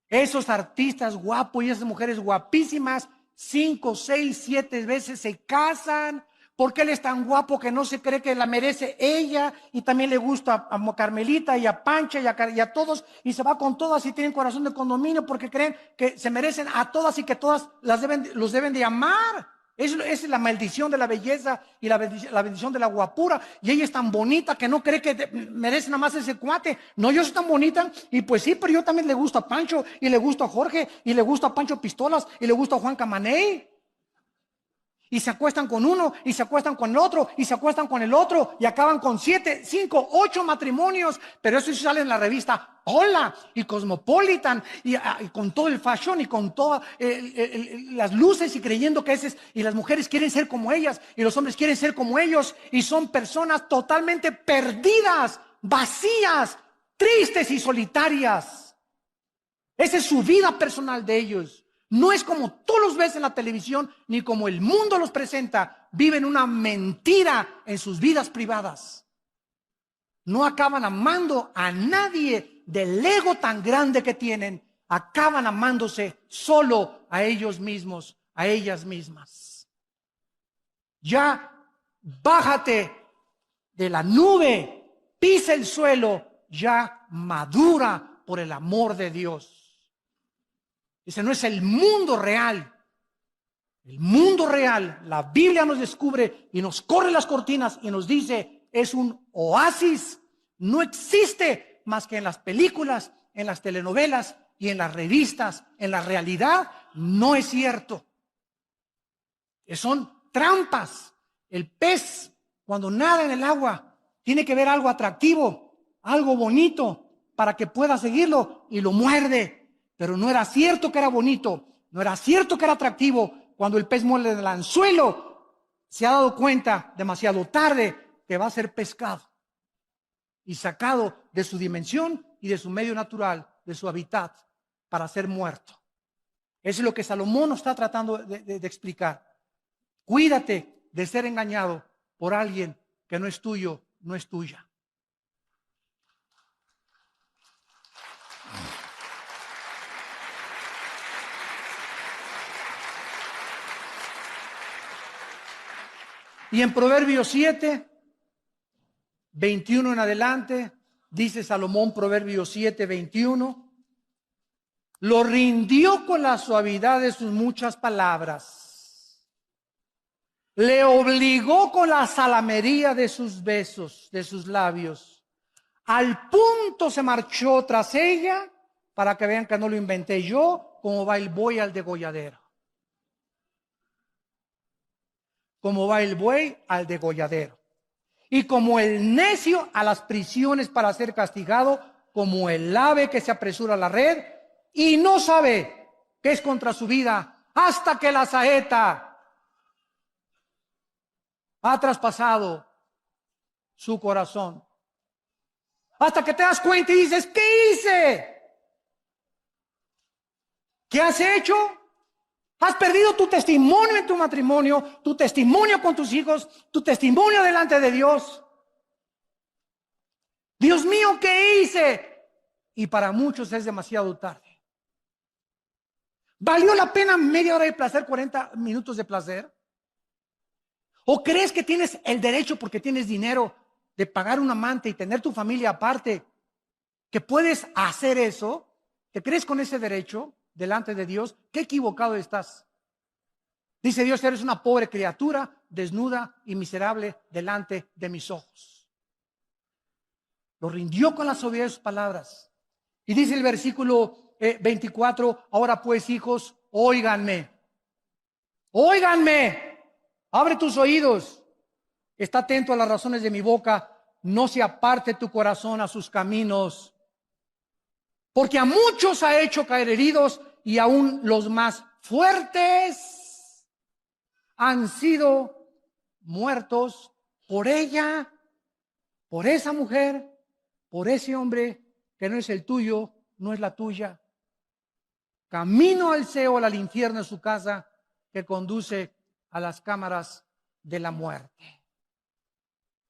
Esos artistas guapos y esas mujeres guapísimas, 5, 6, 7 veces se casan, porque él es tan guapo que no se cree que la merece ella, y también le gusta a Carmelita y a Pancha y a todos, y se va con todas y tienen corazón de condominio porque creen que se merecen a todas y que todas los deben de amar. Esa es la maldición de la belleza y la bendición de la guapura. Y ella es tan bonita que no cree que merece nada más ese cuate. No, yo soy tan bonita. Y pues sí, pero yo también le gusto a Pancho, y le gusto a Jorge, y le gusto a Pancho Pistolas, y le gusto a Juan Camaney. Y se acuestan con uno, y se acuestan con el otro, y se acuestan con el otro, y acaban con 7, 5, 8 matrimonios. Pero eso sí sale en la revista Hola y Cosmopolitan, y con todo el fashion y con todas las luces, y creyendo que y las mujeres quieren ser como ellas, y los hombres quieren ser como ellos, y son personas totalmente perdidas, vacías, tristes y solitarias. Esa es su vida personal de ellos. No es como tú los ves en la televisión, ni como el mundo los presenta. Viven una mentira en sus vidas privadas. No acaban amando a nadie del ego tan grande que tienen. Acaban amándose solo a ellos mismos, a ellas mismas. Ya bájate de la nube, pisa el suelo, ya madura por el amor de Dios. Ese no es el mundo real. El mundo real, la Biblia nos descubre y nos corre las cortinas y nos dice, es un oasis. No existe más que en las películas, en las telenovelas y en las revistas. En la realidad no es cierto. Son trampas. El pez, cuando nada en el agua, tiene que ver algo atractivo. algo bonito para que pueda seguirlo y lo muerde. Pero no era cierto que era bonito, no era cierto que era atractivo. Cuando el pez muerde el anzuelo, se ha dado cuenta demasiado tarde que va a ser pescado y sacado de su dimensión y de su medio natural, de su hábitat, para ser muerto. Eso es lo que Salomón nos está tratando de explicar. Cuídate de ser engañado por alguien que no es tuyo, no es tuya. Y en Proverbios 7, 21 en adelante, dice Salomón, Proverbios 7, 21, lo rindió con la suavidad de sus muchas palabras, le obligó con la salamería de sus besos, de sus labios, al punto se marchó tras ella, para que vean que no lo inventé yo, como va el buey al degolladero. Como va el buey al degolladero. Y como el necio a las prisiones para ser castigado, como el ave que se apresura a la red y no sabe que es contra su vida hasta que la saeta ha traspasado su corazón. Hasta que te das cuenta y dices, ¿qué hice? ¿Qué has hecho? Has perdido tu testimonio en tu matrimonio, tu testimonio con tus hijos, tu testimonio delante de Dios. Dios mío, ¿qué hice? Y para muchos es demasiado tarde. ¿Valió la pena media hora de placer, 40 minutos de placer? ¿O crees que tienes el derecho, porque tienes dinero, de pagar un amante y tener tu familia aparte, que puedes hacer eso? ¿Te crees con ese derecho delante de Dios? ¡Qué equivocado estás! Dice Dios, eres una pobre criatura, desnuda y miserable delante de mis ojos. Lo rindió con la suavidad de sus palabras. Y dice el versículo 24, ahora pues, hijos, óiganme. Óiganme. Abre tus oídos. Está atento a las razones de mi boca. No se aparte tu corazón a sus caminos. Porque a muchos ha hecho caer heridos y aún los más fuertes han sido muertos por ella, por esa mujer, por ese hombre que no es el tuyo, no es la tuya. Camino al Seol, al infierno es su casa, que conduce a las cámaras de la muerte.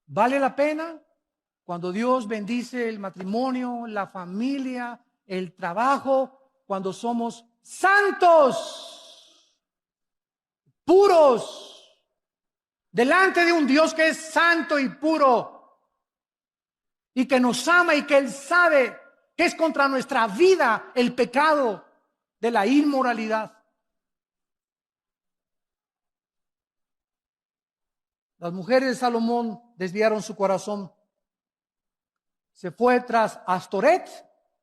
¿Vale la pena? Cuando Dios bendice el matrimonio, la familia, el trabajo, cuando somos santos, puros, delante de un Dios que es santo y puro, y que nos ama y que Él sabe que es contra nuestra vida el pecado de la inmoralidad. Las mujeres de Salomón desviaron su corazón. Se fue tras Astoret,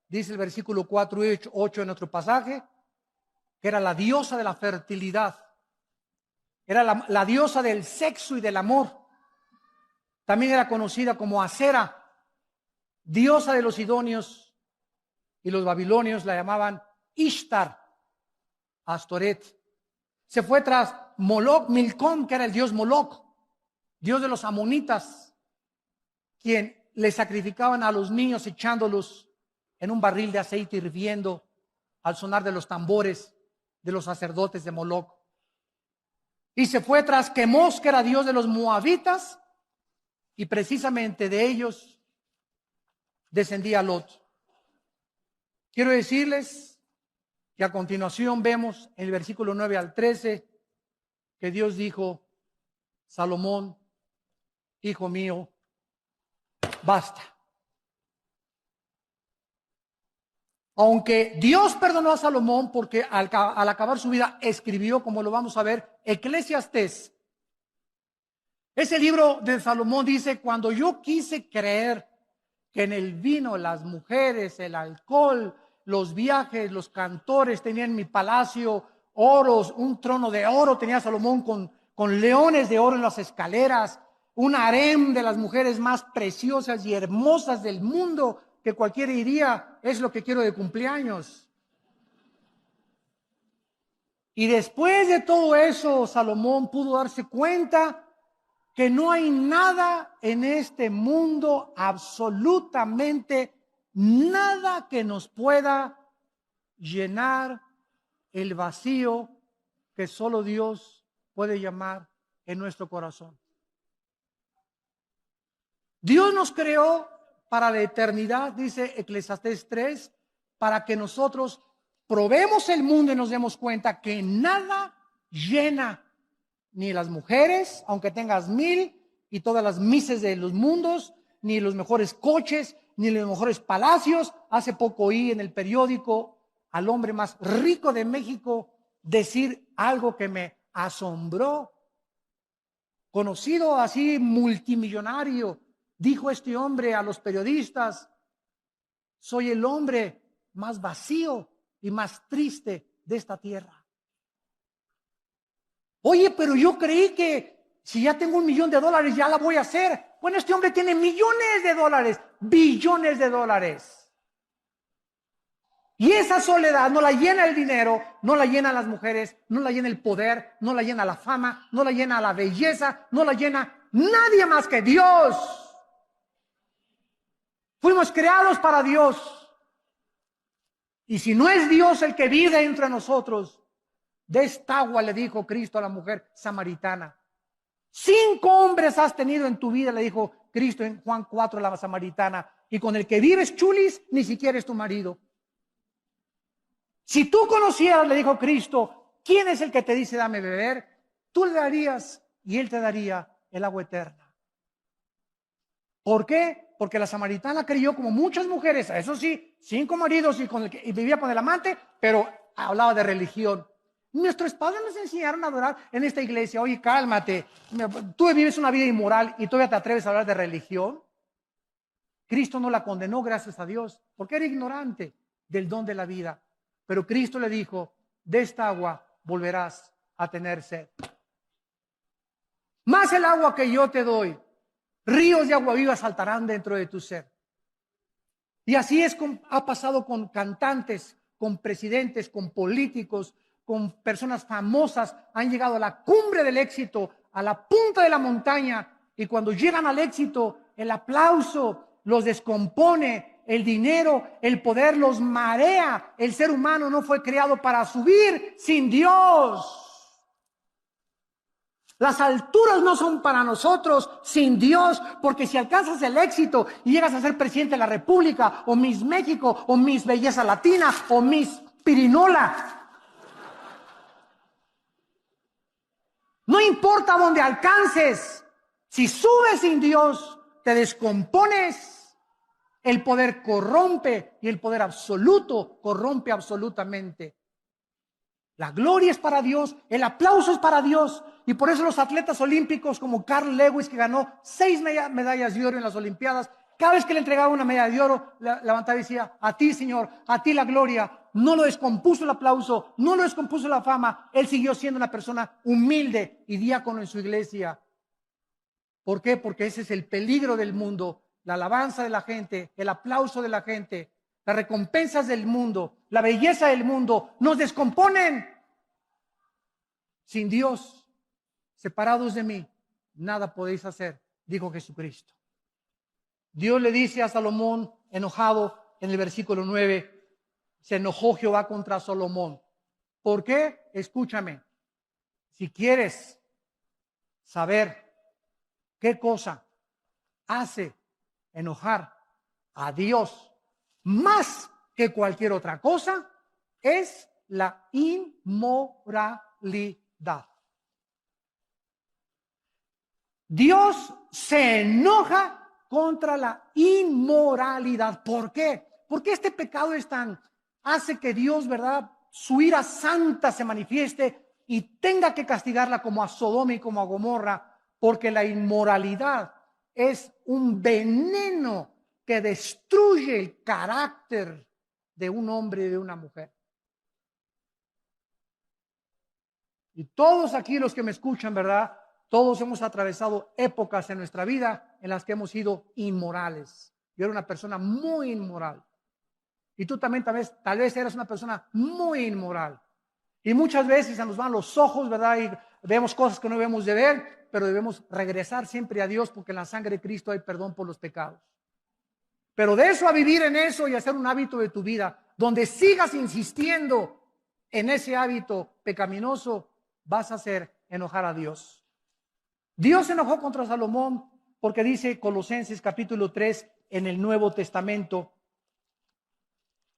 dice el versículo 4 y 8 en otro pasaje, que era la diosa de la fertilidad. Era la diosa del sexo y del amor. También era conocida como Acera, diosa de los sidonios, y los babilonios la llamaban Ishtar, Astoret. Se fue tras Moloch, Milcom, que era el dios Moloch, dios de los amonitas, quien le sacrificaban a los niños echándolos en un barril de aceite hirviendo al sonar de los tambores de los sacerdotes de Moloch. Y se fue tras Quemos, que era dios de los moabitas, y precisamente de ellos descendía Lot. Quiero decirles que a continuación vemos en el versículo 9 al 13 que Dios dijo, Salomón, hijo mío, basta. Aunque Dios perdonó a Salomón porque al acabar su vida escribió, como lo vamos a ver, Eclesiastés. Ese libro de Salomón dice, cuando yo quise creer que en el vino, las mujeres, el alcohol, los viajes, los cantores tenían en mi palacio oros, un trono de oro tenía Salomón con leones de oro en las escaleras, un harem de las mujeres más preciosas y hermosas del mundo, que cualquiera diría, es lo que quiero de cumpleaños. Y después de todo eso, Salomón pudo darse cuenta que no hay nada en este mundo, absolutamente nada que nos pueda llenar el vacío que solo Dios puede llamar en nuestro corazón. Dios nos creó para la eternidad, dice Eclesiastés 3, para que nosotros probemos el mundo y nos demos cuenta que nada llena, ni las mujeres, aunque tengas 1000 y todas las mises de los mundos, ni los mejores coches, ni los mejores palacios. Hace poco oí en el periódico al hombre más rico de México decir algo que me asombró. Conocido así, multimillonario, dijo este hombre a los periodistas: soy el hombre más vacío y más triste de esta tierra. Oye, pero yo creí que si ya tengo $1,000,000 ya la voy a hacer. Bueno, este hombre tiene millones de dólares, billones de dólares. Y esa soledad no la llena el dinero, no la llena las mujeres, no la llena el poder, no la llena la fama, no la llena la belleza, no la llena nadie más que Dios. Fuimos creados para Dios. Y si no es Dios el que vive entre nosotros, de esta agua, le dijo Cristo a la mujer samaritana. 5 hombres has tenido en tu vida, le dijo Cristo en Juan 4, la samaritana, y con el que vives, chulis, ni siquiera es tu marido. Si tú conocieras, le dijo Cristo, quién es el que te dice dame beber, tú le darías y él te daría el agua eterna. ¿Por qué? Porque la samaritana creyó, como muchas mujeres, eso sí, 5 maridos y vivía con el amante, pero hablaba de religión. Nuestros padres nos enseñaron a adorar en esta iglesia. Oye, cálmate, tú vives una vida inmoral y todavía te atreves a hablar de religión. Cristo no la condenó, gracias a Dios, porque era ignorante del don de la vida. Pero Cristo le dijo, de esta agua volverás a tener sed. Más el agua que yo te doy, ríos de agua viva saltarán dentro de tu ser. Y así ha pasado con cantantes, con presidentes, con políticos, con personas famosas. Han llegado a la cumbre del éxito, a la punta de la montaña, y cuando llegan al éxito, el aplauso los descompone, el dinero, el poder los marea. El ser humano no fue creado para subir sin Dios. Las alturas no son para nosotros sin Dios, porque si alcanzas el éxito y llegas a ser presidente de la República, o Miss México, o Miss Belleza Latina, o Miss Pirinola, no importa dónde alcances, si subes sin Dios, te descompones. El poder corrompe y el poder absoluto corrompe absolutamente. La gloria es para Dios, el aplauso es para Dios. Y por eso los atletas olímpicos como Carl Lewis, que ganó 6 medallas de oro en las Olimpiadas, cada vez que le entregaba una medalla de oro, levantaba y decía, a ti, Señor, a ti la gloria. No lo descompuso el aplauso, no lo descompuso la fama. Él siguió siendo una persona humilde y diácono en su iglesia. ¿Por qué? Porque ese es el peligro del mundo, la alabanza de la gente, el aplauso de la gente, las recompensas del mundo, la belleza del mundo, nos descomponen. Sin Dios, separados de mí, nada podéis hacer, dijo Jesucristo. Dios le dice a Salomón, enojado, en el versículo 9, se enojó Jehová contra Salomón. ¿Por qué? Escúchame, si quieres saber qué cosa hace enojar a Dios más que cualquier otra cosa, es la inmoralidad. Dios se enoja contra la inmoralidad. ¿Por qué? Porque este pecado hace que Dios, ¿verdad?, su ira santa se manifieste y tenga que castigarla como a Sodoma y como a Gomorra, porque la inmoralidad es un veneno que destruye el carácter de un hombre y de una mujer. Y todos aquí los que me escuchan, ¿verdad?, Todos hemos atravesado épocas en nuestra vida en las que hemos sido inmorales. Yo era una persona muy inmoral. Y tú también tal vez eras una persona muy inmoral. Y muchas veces se nos van los ojos, ¿verdad? Y vemos cosas que no debemos de ver, pero debemos regresar siempre a Dios porque en la sangre de Cristo hay perdón por los pecados. Pero de eso a vivir en eso y hacer un hábito de tu vida, donde sigas insistiendo en ese hábito pecaminoso, vas a hacer enojar a Dios. Dios se enojó contra Salomón porque dice Colosenses capítulo 3 en el Nuevo Testamento,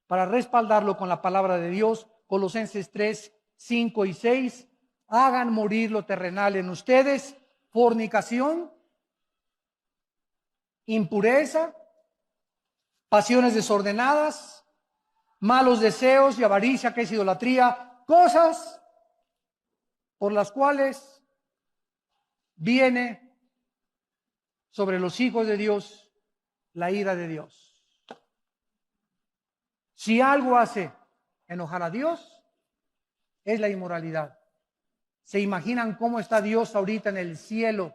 para respaldarlo con la palabra de Dios, Colosenses 3, 5 y 6, hagan morir lo terrenal en ustedes, fornicación, impureza, pasiones desordenadas, malos deseos y avaricia, que es idolatría, cosas por las cuales viene sobre los hijos de Dios la ira de Dios. Si algo hace enojar a Dios, es la inmoralidad. ¿Se imaginan cómo está Dios ahorita en el cielo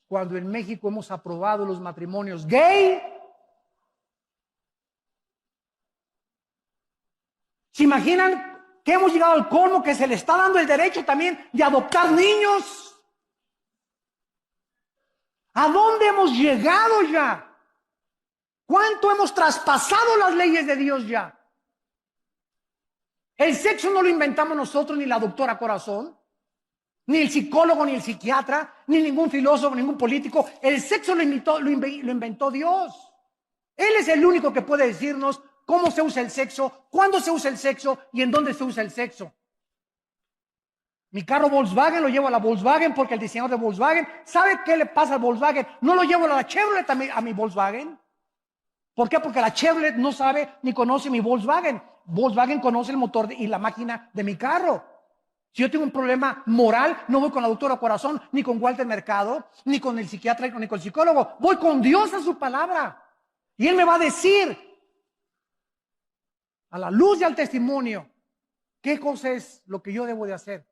cuando en México hemos aprobado los matrimonios gay? ¿Se imaginan que hemos llegado al colmo que se le está dando el derecho también de adoptar niños? ¿A dónde hemos llegado ya? ¿Cuánto hemos traspasado las leyes de Dios ya? El sexo no lo inventamos nosotros, ni la doctora Corazón, ni el psicólogo, ni el psiquiatra, ni ningún filósofo, ningún político. El sexo lo inventó Dios. Él es el único que puede decirnos cómo se usa el sexo, cuándo se usa el sexo y en dónde se usa el sexo. Mi carro Volkswagen lo llevo a la Volkswagen porque el diseñador de Volkswagen, ¿sabe qué le pasa al Volkswagen? No lo llevo a la Chevrolet a mi Volkswagen. ¿Por qué? Porque la Chevrolet no sabe ni conoce mi Volkswagen. Volkswagen conoce el motor y la máquina de mi carro. Si yo tengo un problema moral, no voy con la doctora Corazón, ni con Walter Mercado, ni con el psiquiatra, ni con el psicólogo. Voy con Dios a su palabra. Y Él me va a decir, a la luz y al testimonio, qué cosa es lo que yo debo de hacer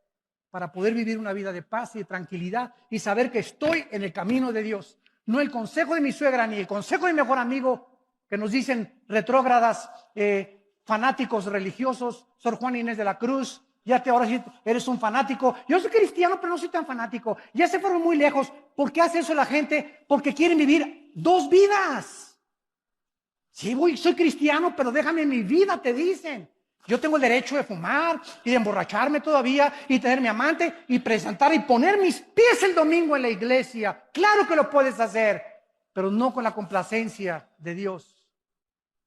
para poder vivir una vida de paz y de tranquilidad y saber que estoy en el camino de Dios. No el consejo de mi suegra, ni el consejo de mi mejor amigo, que nos dicen retrógradas, fanáticos religiosos, Sor Juana Inés de la Cruz, ahora sí eres un fanático. Yo soy cristiano, pero no soy tan fanático. Ya se fueron muy lejos. ¿Por qué hace eso la gente? Porque quieren vivir dos vidas. Sí, soy cristiano, pero déjame mi vida, te dicen. Yo tengo el derecho de fumar y de emborracharme todavía y tener mi amante y presentar y poner mis pies el domingo en la iglesia. Claro que lo puedes hacer, pero no con la complacencia de Dios.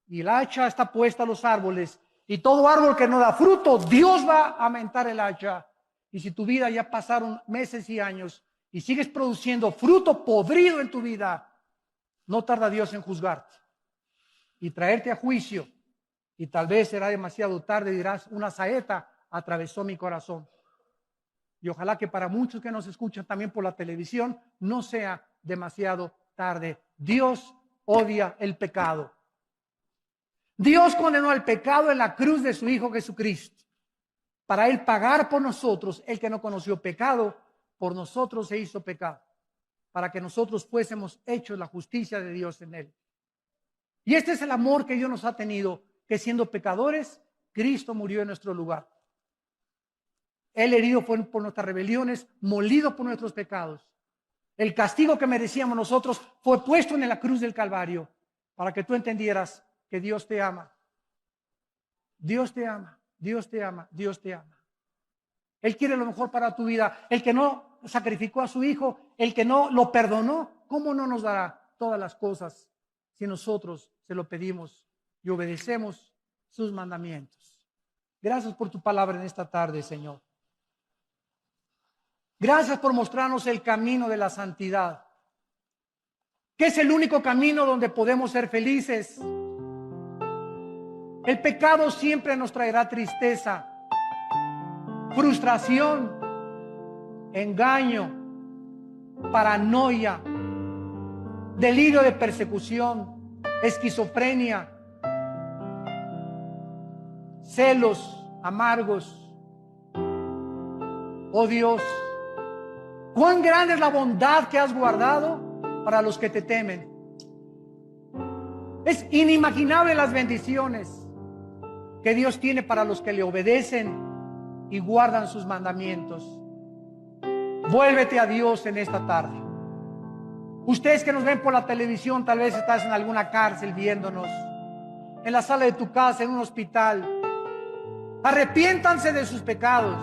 Y el hacha está puesta a los árboles, y todo árbol que no da fruto, Dios va a aumentar el hacha. Y si tu vida ya pasaron meses y años y sigues produciendo fruto podrido en tu vida, no tarda Dios en juzgarte y traerte a juicio. Y tal vez será demasiado tarde, dirás, una saeta atravesó mi corazón. Y ojalá que para muchos que nos escuchan también por la televisión, no sea demasiado tarde. Dios odia el pecado. Dios condenó el pecado en la cruz de su Hijo Jesucristo. Para Él pagar por nosotros, el que no conoció pecado, por nosotros se hizo pecado. Para que nosotros fuésemos hechos la justicia de Dios en Él. Y este es el amor que Dios nos ha tenido, que siendo pecadores, Cristo murió en nuestro lugar. Él herido fue por nuestras rebeliones, molido por nuestros pecados. El castigo que merecíamos nosotros fue puesto en la cruz del Calvario, para que tú entendieras que Dios te ama. Dios te ama, Dios te ama, Dios te ama. Él quiere lo mejor para tu vida. El que no sacrificó a su Hijo, el que no lo perdonó, ¿cómo no nos dará todas las cosas si nosotros se lo pedimos y obedecemos sus mandamientos? Gracias por tu palabra en esta tarde, Señor. Gracias por mostrarnos el camino de la santidad, que es el único camino donde podemos ser felices. El pecado siempre nos traerá tristeza, frustración, engaño, paranoia, delirio de persecución, esquizofrenia, celos amargos. Oh Dios, Cuán grande es la bondad que has guardado para los que te temen. Es inimaginable las bendiciones que Dios tiene para los que le obedecen y guardan sus mandamientos. Vuélvete a Dios en esta tarde. Ustedes que nos ven por la televisión, tal vez estás en alguna cárcel viéndonos, en la sala de tu casa, en un hospital. Arrepiéntanse de sus pecados.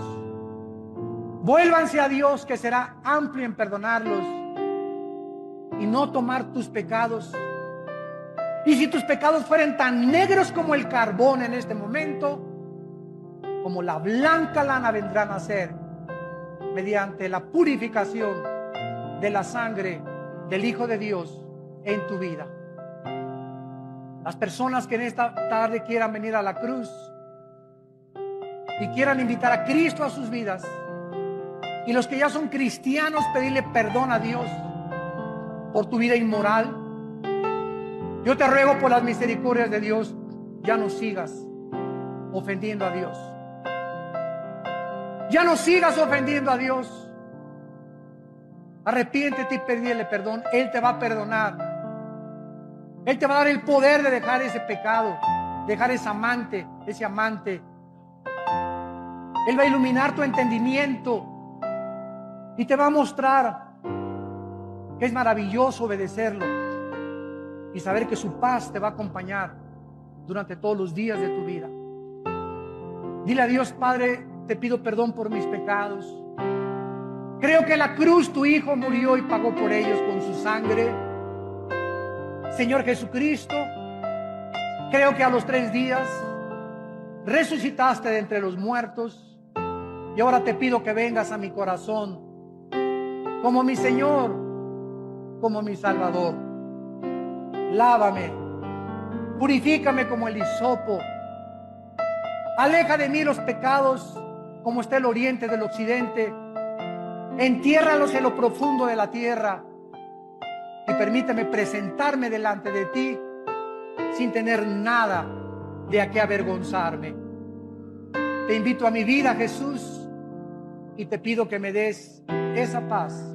Vuélvanse a Dios, que será amplio en perdonarlos y no tomar tus pecados. Y si tus pecados fueren tan negros como el carbón en este momento, como la blanca lana vendrán a ser mediante la purificación de la sangre del Hijo de Dios en tu vida. Las personas que en esta tarde quieran venir a la cruz y quieran invitar a Cristo a sus vidas, y los que ya son cristianos, pedirle perdón a Dios por tu vida inmoral, yo te ruego por las misericordias de Dios, ya no sigas ofendiendo a Dios. Ya no sigas ofendiendo a Dios. Arrepiéntete y pídele perdón. Él te va a perdonar. Él te va a dar el poder de dejar ese pecado, dejar ese amante. Él va a iluminar tu entendimiento y te va a mostrar que es maravilloso obedecerlo y saber que su paz te va a acompañar durante todos los días de tu vida. Dile a Dios: Padre, te pido perdón por mis pecados. Creo que en la cruz tu Hijo murió y pagó por ellos con su sangre. Señor Jesucristo, creo que a los 3 días resucitaste de entre los muertos, y ahora te pido que vengas a mi corazón como mi Señor, como mi Salvador. Lávame, purifícame como el hisopo. Aleja de mí los pecados como está el oriente del occidente. Entiérralos en lo profundo de la tierra y permíteme presentarme delante de ti sin tener nada de a qué avergonzarme. Te invito a mi vida, Jesús, y te pido que me des esa paz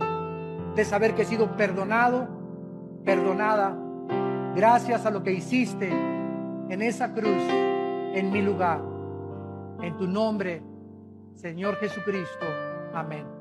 de saber que he sido perdonado, perdonada, gracias a lo que hiciste en esa cruz, en mi lugar. En tu nombre, Señor Jesucristo. Amén.